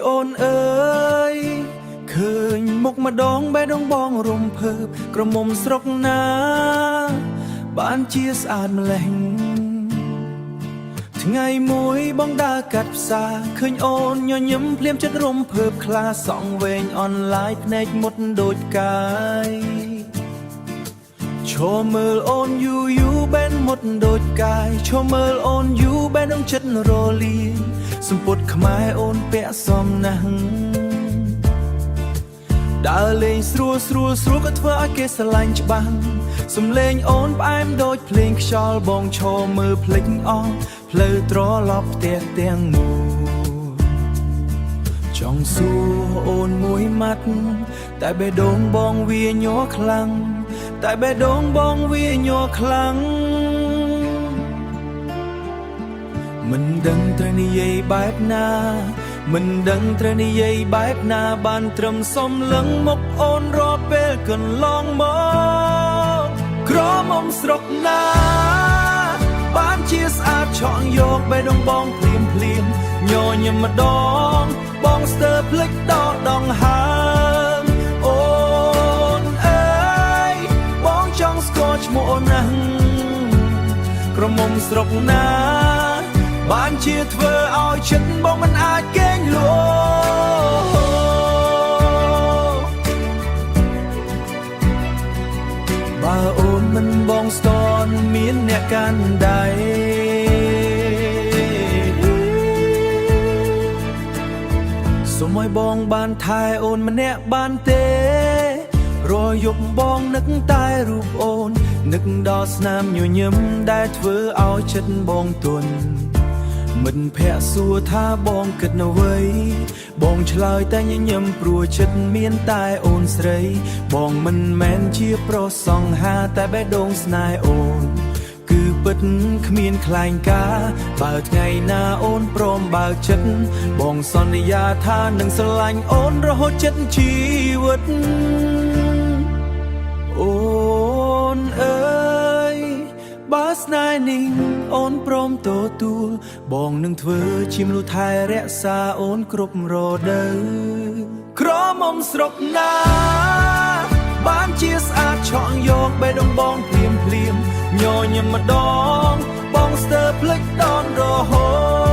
អូនអើយឃើញមុខម្ដងបេះដូងបងរំភើបក្រមុំស្រុកណាបានជាស្អាតម្លេះថ្ងៃមួយបងដើរកាត់ផ្សារឃើញអូនញញឹមភ្លាមចិត្តរំភើបខ្លាសងវែងអនឡាញភ្នែកមុតដូចកាយឈរមើលអូនយូយូបែនមុតដូចកាយឈរមើលអូនយូបែនដងចិត្តរលាសម្ពុតខ្មែរអូនពាក់សមណាស់ដើរលេងស្រួលក៏ធ្វើឲ្យគេស្រឡាញ់ច្បាស់សំលេងអូនផ្អែមដូចភ្លេងខ្យល់បងឈរមើលភ្លេចអស់ផ្លូវត្រឡប់ផ្ទះទាំងមូលចង់សួរអូនមួយម៉ាត់តែបេះដូងបងវាញ័រខ្លាំងតែបេះដូងបងវាញ័រខ្លាំងមិនដឹងត្រូវនិយាយបែបណាមិនដឹងត្រូវនិយាយបែបណាបានត្រឹមសំលឹងមកអូនរាល់ពេលកន្លងមកក្រមុំស្រុកណាបានជាស្អាតឆក់យកបេះដូងបងភ្លាមញញឹមម្ដងបងស្ទើរភ្លេចដងហើមអូនអើយបងចង់ស្គាល់ឈ្មោះអូនណាស់ក្រមុំស្រុកណាបានជាធ្វើឲ្យចិត្តបងមិនអាចកេងលក់បើអូនមិនបងស្ទន់មានអ្នកកាន់ដៃសូមឲ្យបងបានថែអូនម្នាក់បានទេរាល់យប់បងនឹកតែរូបអូននឹកដល់ស្នាមញញឹមដែលធ្វើឲ្យចិត្តបងទន់មិនភ័ក្រសួរថាបងគិតនៅអ្វីបងឆ្លើយតែញញឹមព្រោះចិត្តមានតែអូនស្រីបងមិនមែនជាប្រុសសង្ហាតែបេះដូងស្នេហ៍អូនគឺពិតគ្មានខ្លែងការបើថ្ងៃណាអូនព្រមបើកចិត្តបងសន្យាថានឹងស្រឡាញ់អូនរហូតចិត្តជីវិតអូនអើយបើស្នេហ៍នេះអូនព្រមទទួលបងនឹងធ្វើជាមនុស្សថែរក្សាអូនគ្រប់រដូវក្រមុំស្រុកណាបានជាស្អាតឆក់យកបេះដូងបងភ្លាមញញឹមម្ដងបងស្ទើរភ្លេចដនរហូត